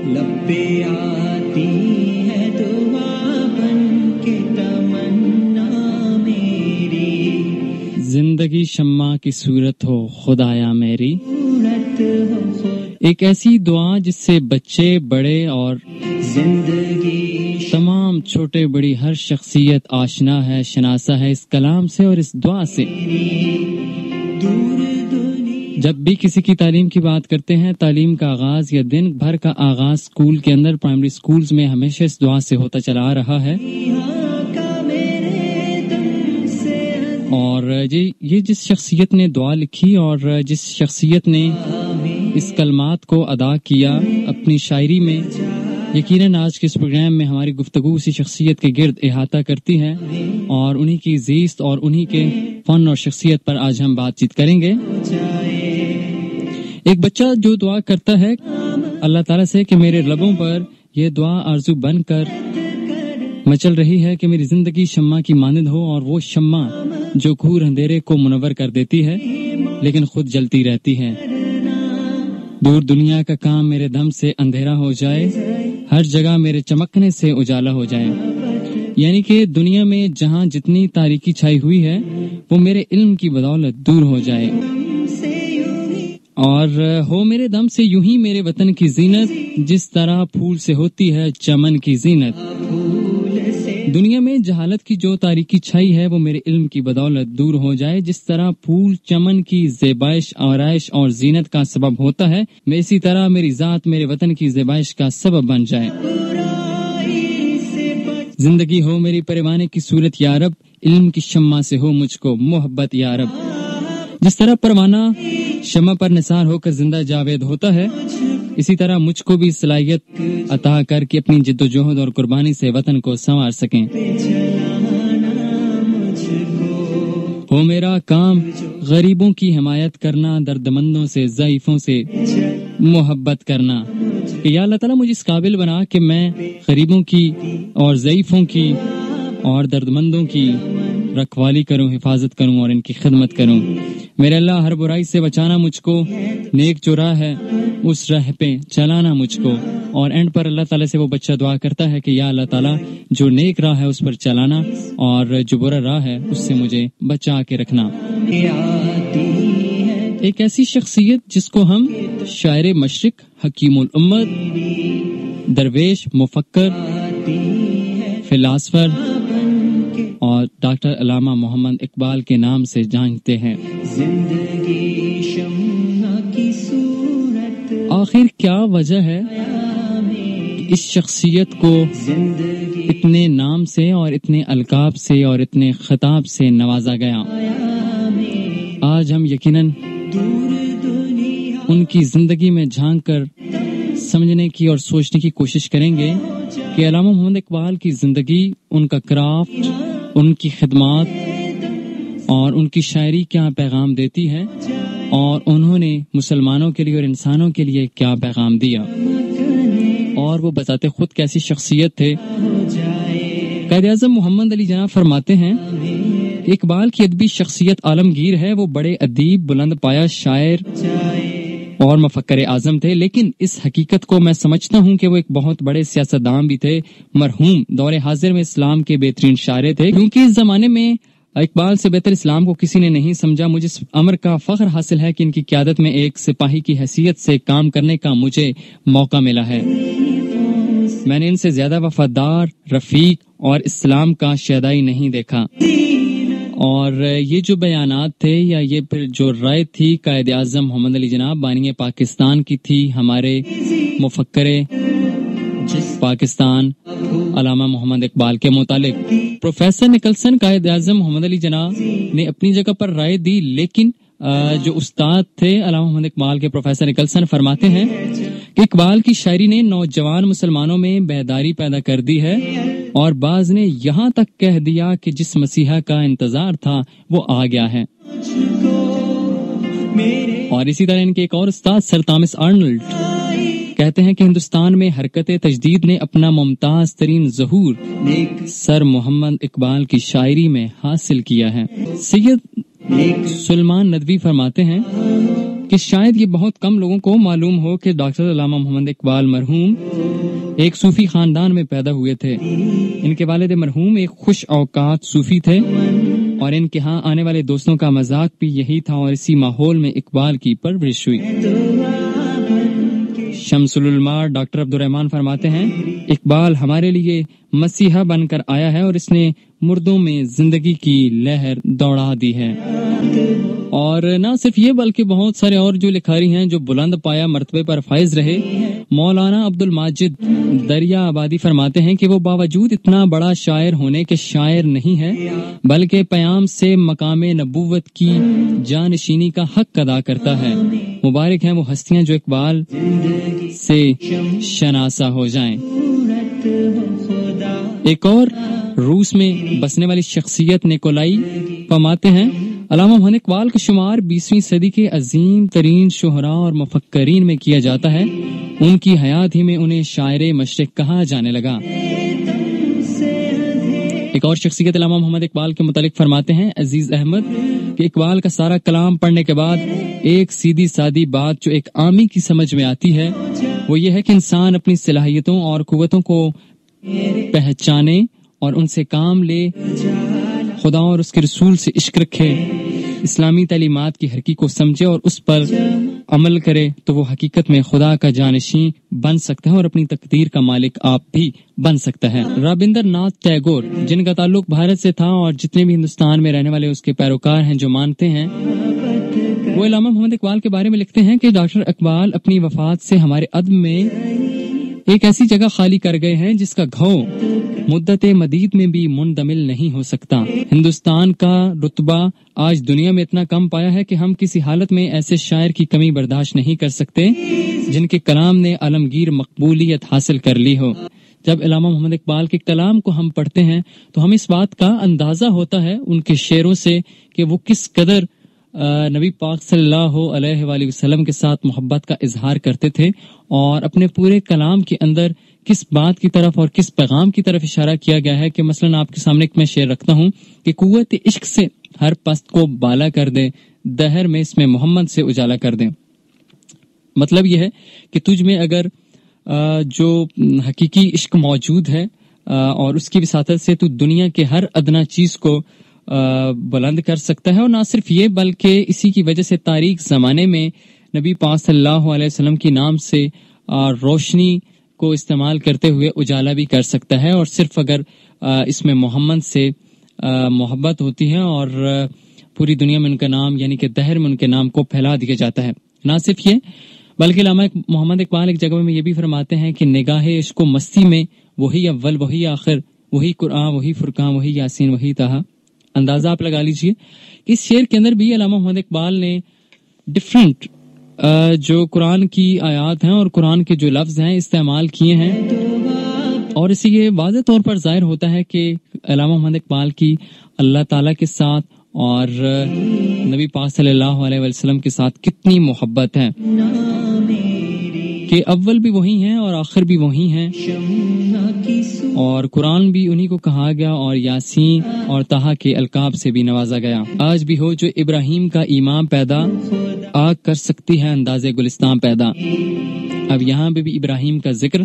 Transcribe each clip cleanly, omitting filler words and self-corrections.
لب پہ آتی ہے دعا بن کے تمنا میری، زندگی شمع کی صورت ہو خدایا میری، ایک ایسی دعا جس سے بچے بڑے اور زندگی تمام چھوٹے بڑی ہر شخصیت آشنا ہے، شناسا ہے اس کلام سے اور اس دعا سے۔ جب بھی کسی کی تعلیم کی بات کرتے ہیں، تعلیم کا آغاز یا دن بھر کا آغاز اسکول کے اندر، پرائمری اسکولز میں ہمیشہ اس دعا سے ہوتا چلا آ رہا ہے۔ اور یہ جس شخصیت نے دعا لکھی اور جس شخصیت نے اس کلمات کو ادا کیا اپنی شاعری میں، یقیناً آج کے اس پروگرام میں ہماری گفتگو اسی شخصیت کے گرد احاطہ کرتی ہے اور انہی کی زیست اور انہی کے فن اور شخصیت پر آج ہم بات چیت کریں گے۔ ایک بچہ جو دعا کرتا ہے اللہ تعالیٰ سے کہ میرے لبوں پر یہ دعا آرزو بن کر مچل رہی ہے کہ میری زندگی شمع کی مانند ہو، اور وہ شمع جو گھور اندھیرے کو منور کر دیتی ہے لیکن خود جلتی رہتی ہے۔ دور دنیا کا کام میرے دم سے اندھیرا ہو جائے، ہر جگہ میرے چمکنے سے اجالا ہو جائے، یعنی کہ دنیا میں جہاں جتنی تاریکی چھائی ہوئی ہے وہ میرے علم کی بدولت دور ہو جائے، اور ہو میرے دم سے یوں ہی میرے وطن کی زینت جس طرح پھول سے ہوتی ہے چمن کی زینت۔ دنیا میں جہالت کی جو تاریکی چھائی ہے وہ میرے علم کی بدولت دور ہو جائے، جس طرح پھول چمن کی زیبائش آرائش اور زینت کا سبب ہوتا ہے، میں اسی طرح میری ذات میرے وطن کی زیبائش کا سبب بن جائے۔ زندگی ہو میری پروانے کی صورت یا رب، علم کی شمع سے ہو مجھ کو محبت یا رب۔ جس طرح پروانہ شمع پر نثار ہو کر زندہ جاوید ہوتا ہے، اسی طرح مجھ کو بھی صلاحیت عطا کر کے اپنی جد و جہد اور قربانی سے وطن کو سنوار سکیں۔ ہو میرا کام غریبوں کی حمایت کرنا، دردمندوں سے ضعیفوں سے محبت کرنا، کہ یا اللہ تعالیٰ مجھے اس قابل بنا کہ میں غریبوں کی اور ضعیفوں کی اور دردمندوں کی رکھوالی کروں، حفاظت کروں اور ان کی خدمت کروں۔ میرے اللہ ہر برائی سے بچانا مجھ کو، نیک جو راہ ہے اس راہ پہ چلانا مجھ کو۔ اور اینڈ پر اللہ تعالیٰ سے وہ بچہ دعا کرتا ہے کہ یا اللہ تعالیٰ جو نیک راہ ہے اس پر چلانا اور جو برا راہ ہے اس سے مجھے بچا کے رکھنا۔ ایک ایسی شخصیت جس کو ہم شاعر مشرق، حکیم الامت، درویش، مفکر، فلاسفر اور ڈاکٹر علامہ محمد اقبال کے نام سے جانتے ہیں۔ آخر کیا وجہ ہے اس شخصیت کو اتنے نام سے اور اتنے القاب سے اور اتنے خطاب سے نوازا گیا؟ آج ہم یقیناً ان کی زندگی میں جھانک کر سمجھنے کی اور سوچنے کی کوشش کریں گے کہ علامہ محمد اقبال کی زندگی، ان کا کرافٹ، ان کی خدمات اور ان کی شاعری کیا پیغام دیتی ہے، اور انہوں نے مسلمانوں کے لیے اور انسانوں کے لیے کیا پیغام دیا، اور وہ بذات خود کیسی شخصیت تھے۔ قائد اعظم محمد علی جناح فرماتے ہیں کہ اقبال کی ادبی شخصیت عالمگیر ہے، وہ بڑے ادیب، بلند پایہ شاعر اور مفکر اعظم تھے، لیکن اس حقیقت کو میں سمجھتا ہوں کہ وہ ایک بہت بڑے سیاستدان بھی تھے، مرحوم دور حاضر میں اسلام کے بہترین شاعر تھے، کیونکہ اس زمانے میں اقبال سے بہتر اسلام کو کسی نے نہیں سمجھا۔ مجھے اس امر کا فخر حاصل ہے کہ ان کی قیادت میں ایک سپاہی کی حیثیت سے کام کرنے کا مجھے موقع ملا ہے۔ میں نے ان سے زیادہ وفادار، رفیق اور اسلام کا شیدائی نہیں دیکھا۔ اور یہ جو بیانات تھے یا یہ پھر جو رائے تھی قائد اعظم محمد علی جناح بانی پاکستان کی تھی، ہمارے مفکر پاکستان علامہ محمد اقبال کے متعلق۔ پروفیسر نکلسن قائد اعظم محمد علی جناح نے اپنی جگہ پر رائے دی، لیکن جو استاد تھے علامہ محمد اقبال کے پروفیسر نکلسن فرماتے ہیں کہ اقبال کی شاعری نے نوجوان مسلمانوں میں بیداری پیدا کر دی ہے، اور بعض نے یہاں تک کہہ دیا کہ جس مسیحا کا انتظار تھا وہ آ گیا ہے۔ اور اسی طرح ان کے ایک اور استاد سر تامس آرنلڈ کہتے ہیں کہ ہندوستان میں حرکت تجدید نے اپنا ممتاز ترین ظہور سر محمد اقبال کی شاعری میں حاصل کیا ہے۔ سید سلمان ندوی فرماتے ہیں کہ شاید یہ بہت کم لوگوں کو معلوم ہو کہ ڈاکٹر علامہ محمد اقبال مرحوم ایک صوفی خاندان میں پیدا ہوئے تھے۔ ان کے والد مرحوم ایک خوش اوقات صوفی تھے اور ان کے ہاں آنے والے دوستوں کا مذاق بھی یہی تھا، اور اسی ماحول میں اقبال کی پرورش ہوئی۔ شمس العلماء ڈاکٹر عبد الرحمن فرماتے ہیں، اقبال ہمارے لیے مسیحا بن کر آیا ہے اور اس نے مردوں میں زندگی کی لہر دوڑا دی ہے۔ اور نہ صرف یہ بلکہ بہت سارے اور جو لکھاری ہیں جو بلند پایا مرتبے پر فائز رہے۔ مولانا عبد الماجد دریا آبادی فرماتے ہیں کہ وہ باوجود اتنا بڑا شاعر ہونے کے شاعر نہیں ہے، بلکہ پیام سے مقام نبوت کی جانشینی کا حق ادا کرتا ہے۔ مبارک ہیں وہ ہستیاں جو اقبال سے شناسا ہو جائیں۔ ایک اور روس میں بسنے والی شخصیت نیکولائی فرماتے ہیں، علامہ محمد اقبال کا شمار 20ویں صدی کے عظیم ترین شہراء اور مفکرین میں کیا جاتا ہے۔ ان کی حیات ہی میں انہیں شاعر مشرق کہا جانے لگا۔ ایک اور شخصیت علامہ محمد اقبال کے متعلق فرماتے ہیں عزیز احمد کہ اقبال کا سارا کلام پڑھنے کے بعد ایک سیدھی سادی بات جو ایک عامی کی سمجھ میں آتی ہے وہ یہ ہے کہ انسان اپنی صلاحیتوں اور قوتوں کو پہچانے اور ان سے کام لے، خدا اور اس کے رسول سے عشق رکھے، اسلامی تعلیمات کی حقیقت کو سمجھے اور اس پر عمل کرے تو وہ حقیقت میں خدا کا جانشین بن سکتا ہے اور اپنی تقدیر کا مالک آپ بھی بن سکتا ہے۔ رابندر ناتھ ٹیگور جن کا تعلق بھارت سے تھا اور جتنے بھی ہندوستان میں رہنے والے اس کے پیروکار ہیں جو مانتے ہیں، وہ علامہ محمد اقبال کے بارے میں لکھتے ہیں کہ ڈاکٹر اقبال اپنی وفات سے ہمارے ادب میں ایک ایسی جگہ خالی کر گئے ہیں جس کا گھو مدت مدید میں بھی مندمل نہیں ہو سکتا۔ ہندوستان کا رتبہ آج دنیا میں اتنا کم پایا ہے کہ ہم کسی حالت میں ایسے شاعر کی کمی برداشت نہیں کر سکتے جن کے کلام نے عالمگیر مقبولیت حاصل کر لی ہو۔ جب علامہ محمد اقبال کے کلام کو ہم پڑھتے ہیں تو ہمیں اس بات کا اندازہ ہوتا ہے ان کے شعروں سے کہ وہ کس قدر نبی پاک صلی اللہ علیہ وآلہ وسلم کے ساتھ محبت کا اظہار کرتے تھے اور اپنے پورے کلام کے اندر کس بات کی طرف اور کس پیغام کی طرف اشارہ کیا گیا ہے کہ مثلا آپ کے سامنے ایک میں شعر رکھتا ہوں کہ قوت عشق سے ہر پست کو بالا کر دے، دہر میں اس میں محمد سے اجالا کر دیں۔ مطلب یہ ہے کہ تجھ میں اگر جو حقیقی عشق موجود ہے اور اس کی وساطت سے تو دنیا کے ہر ادنا چیز کو بلند کر سکتا ہے، اور نہ صرف یہ بلکہ اسی کی وجہ سے تاریخ زمانے میں نبی پاک صلی اللہ علیہ وسلم کی نام سے روشنی کو استعمال کرتے ہوئے اجالا بھی کر سکتا ہے، اور صرف اگر اس میں محمد سے محبت ہوتی ہے اور پوری دنیا میں ان کا نام یعنی کہ دہر میں ان کے نام کو پھیلا دیا جاتا ہے۔ نہ صرف یہ بلکہ علامہ محمد اقبال ایک جگہ میں یہ بھی فرماتے ہیں کہ نگاہ عشق و مستی میں وہی اول وہی آخر، وہی قرآن وہی فرقان وہی یاسین وہی طہ۔ اندازہ آپ لگا لیجئے کہ اس شعر کے اندر بھی علامہ محمد اقبال نے ڈفرینٹ جو قرآن کی آیات ہیں اور قرآن کے جو لفظ ہیں استعمال کیے ہیں، اور اسی یہ واضح طور پر ظاہر ہوتا ہے کہ علامہ محمد اقبال کی اللہ تعالیٰ کے ساتھ اور نبی پاک صلی اللہ علیہ وسلم کے ساتھ کتنی محبت ہے کہ اول بھی وہی ہیں اور آخر بھی وہی ہیں، اور قرآن بھی انہی کو کہا گیا اور یاسین اور طہ کے القاب سے بھی نوازا گیا۔ آج بھی ہو جو ابراہیم کا ایمان پیدا، آگ کر سکتی ہے انداز گلستان پیدا۔ اب یہاں پہ بھی ابراہیم کا ذکر،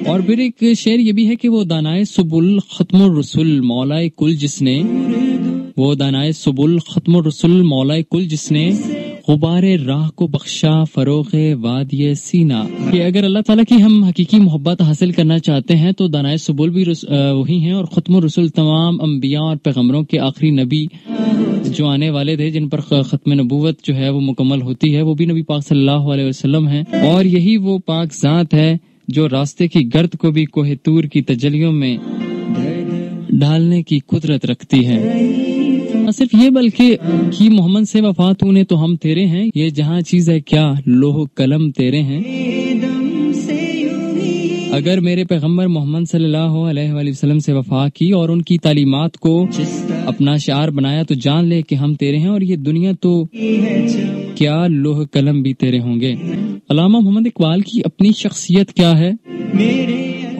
اور پھر ایک شعر یہ بھی ہے کہ وہ دانائے سبل ختم الرسول مولائے کل جس نے، وہ دانائے سبل ختم الرسول مولائے کل جس نے غبار راہ کو بخشا فروغ وادی سینا، کہ اگر اللہ تعالیٰ کی ہم حقیقی محبت حاصل کرنا چاہتے ہیں تو دانائے سبل بھی وہی ہیں، اور ختم الرسول تمام انبیاء اور پیغمبروں کے آخری نبی جو آنے والے تھے جن پر ختم نبوت جو ہے وہ مکمل ہوتی ہے، وہ بھی نبی پاک صلی اللہ علیہ وسلم ہیں، اور یہی وہ پاک ذات ہے جو راستے کی گرد کو بھی کوہ طور کی تجلیوں میں ڈالنے کی قدرت رکھتی ہے۔ نہ صرف یہ بلکہ کی محمد سے وفات ہونے تو ہم تیرے ہیں، یہ جہاں چیز ہے کیا لوح قلم تیرے ہیں۔ اگر میرے پیغمبر محمد صلی اللہ علیہ وآلہ وسلم سے وفا کی اور ان کی تعلیمات کو اپنا شعار بنایا تو جان لے کہ ہم تیرے ہیں، اور یہ دنیا تو کیا لوح قلم بھی تیرے ہوں گے۔ علامہ محمد اقبال کی اپنی شخصیت کیا ہے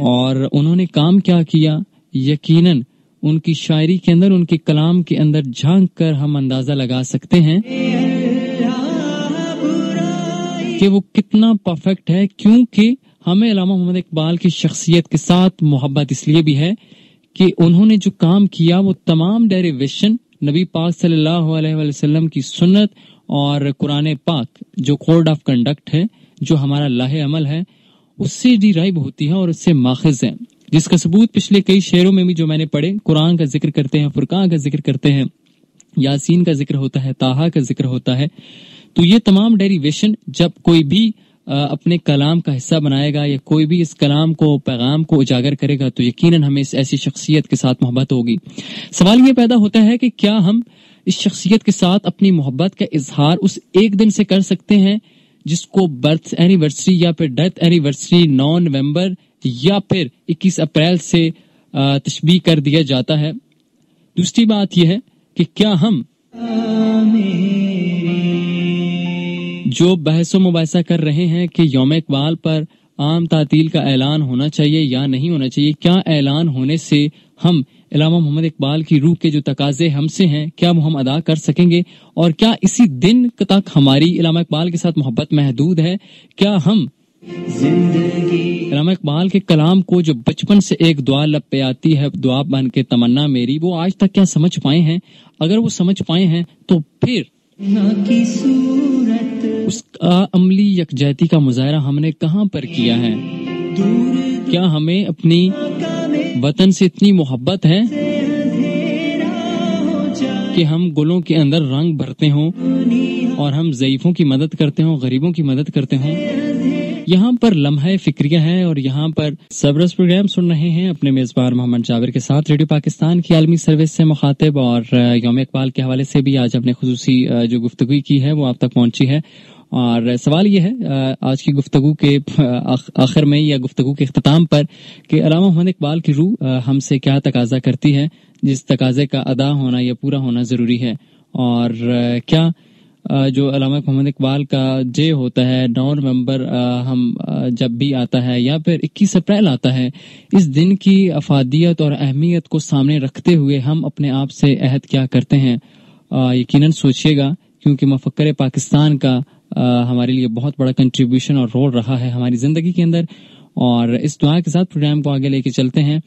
اور انہوں نے کام کیا کیا، یقیناً ان کی شاعری کے اندر، ان کے کلام کے اندر جھانک کر ہم اندازہ لگا سکتے ہیں کہ وہ کتنا پرفیکٹ ہے، کیونکہ ہمیں علامہ محمد اقبال کی شخصیت کے ساتھ محبت اس لیے بھی ہے کہ انہوں نے جو کام کیا وہ تمام ڈیریویشن نبی پاک صلی اللہ علیہ وسلم کی سنت اور قرآن پاک جو کوڈ آف کنڈکٹ ہے، جو ہمارا لاہ عمل ہے، اس سے ڈیرائیو ہوتی ہے اور اس سے ماخذ ہے، جس کا ثبوت پچھلے کئی شعروں میں بھی جو میں نے پڑھے، قرآن کا ذکر کرتے ہیں، فرقان کا ذکر کرتے ہیں، یاسین کا ذکر ہوتا ہے، طٰہٰ کا ذکر ہوتا ہے. تو یہ تمام ڈیریویشن جب کوئی بھی اپنے کلام کا حصہ بنائے گا یا کوئی بھی اس کلام کو، پیغام کو اجاگر کرے گا تو یقیناً ہمیں اس ایسی شخصیت کے ساتھ محبت ہوگی. سوال یہ پیدا ہوتا ہے کہ کیا ہم اس شخصیت کے ساتھ اپنی محبت کا اظہار اس ایک دن سے کر سکتے ہیں جس کو برتھ اینیورسری یا پھر ڈیتھ اینیورسری 9 نومبر یا پھر 21 اپریل سے تشبیہ کر دیا جاتا ہے. دوسری بات یہ ہے کہ کیا ہم جو بحث و مباحثہ کر رہے ہیں کہ یوم اقبال پر عام تعطیل کا اعلان ہونا چاہیے یا نہیں ہونا چاہیے، کیا اعلان ہونے سے ہم علامہ محمد اقبال کی روح کے جو تقاضے ہم سے ہیں کیا وہ ہم ادا کر سکیں گے، اور کیا اسی دن تک ہماری علامہ اقبال کے ساتھ محبت محدود ہے؟ کیا ہم علامہ اقبال کے کلام کو جو بچپن سے ایک دعا لب پہ آتی ہے، دعا بن کے تمنا میری، وہ آج تک کیا سمجھ پائے ہیں؟ اگر وہ سمجھ پائے ہیں تو پھر اس کا عملی یکجہتی کا مظاہرہ ہم نے کہاں پر کیا ہے؟ کیا ہمیں اپنی وطن سے اتنی محبت ہے کہ ہم گلوں کے اندر رنگ بھرتے ہوں اور ہم ضعیفوں کی مدد کرتے ہوں، غریبوں کی مدد کرتے ہوں؟ یہاں پر لمحہ فکریہ ہے اور یہاں پر سبرس پروگرام سن رہے ہیں اپنے میزبان محمد جابر کے ساتھ، ریڈیو پاکستان کی عالمی سروس سے مخاطب، اور یوم اقبال کے حوالے سے بھی آج اپنے خصوصی جو گفتگو کی ہے وہ آپ تک پہنچی ہے. اور سوال یہ ہے آج کی گفتگو کے آخر میں یا گفتگو کے اختتام پر کہ علامہ محمد اقبال کی روح ہم سے کیا تقاضا کرتی ہے، جس تقاضے کا ادا ہونا یا پورا ہونا ضروری ہے، اور کیا جو علامہ محمد اقبال کا ڈے ہوتا ہے 9 نومبر ہم جب بھی آتا ہے یا پھر 21 اپریل آتا ہے، اس دن کی افادیت اور اہمیت کو سامنے رکھتے ہوئے ہم اپنے آپ سے عہد کیا کرتے ہیں؟ یقیناً سوچیے گا، کیونکہ مفکر پاکستان کا ہمارے لیے بہت بڑا کنٹریبیوشن اور رول رہا ہے ہماری زندگی کے اندر. اور اس دعا کے ساتھ پروگرام کو آگے لے کے چلتے ہیں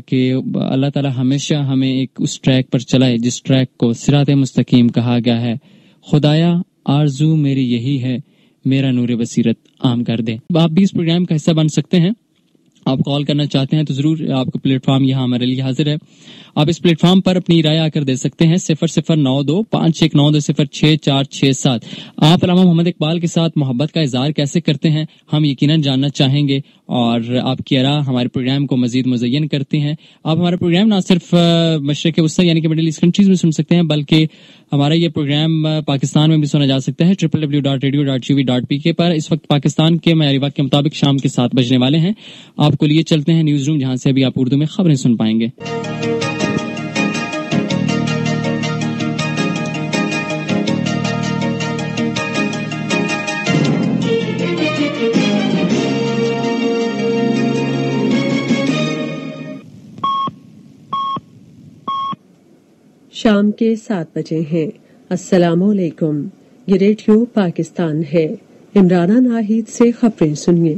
کہ اللہ تعالی ہمیشہ ہمیں ایک اس ٹریک پر چلائے جس ٹریک کو صراط مستقیم کہا گیا ہے. خدایا آرزو میری یہی ہے، میرا نور بصیرت عام کر دے. آپ بھی اس پروگرام کا حصہ بن سکتے ہیں. آپ کال کرنا چاہتے ہیں تو ضرور آپ کا پلیٹ فارم یہاں ہمارے لیے حاضر ہے. آپ اس پلیٹ فارم پر اپنی رائے آ کر دے سکتے ہیں. 009251920467. آپ علامہ محمد اقبال کے ساتھ محبت کا اظہار کیسے کرتے ہیں ہم یقیناً جاننا چاہیں گے، اور آپ کی آراء ہمارے پروگرام کو مزید مزین کرتے ہیں. آپ ہمارا پروگرام نہ صرف مشرق وسطی یعنی کہ مڈل ایسٹ کنٹریز میں سن سکتے ہیں، بلکہ ہمارا یہ پروگرام پاکستان میں بھی سنا جا سکتا ہے www.radio.gv.pk پر. اس وقت پاکستان کے معیاری وقت کے مطابق شام کے 7 بجنے والے ہیں. آپ کو لیے چلتے ہیں نیوز روم، جہاں سے ابھی آپ اردو میں خبریں سن پائیں گے. شام کے 7 بجے ہیں. السلام علیکم، یہ ریڈیو پاکستان ہے. عمرانہ ناہید سے خبریں سنیے.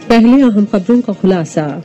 پہلے اہم خبروں کا خلاصہ.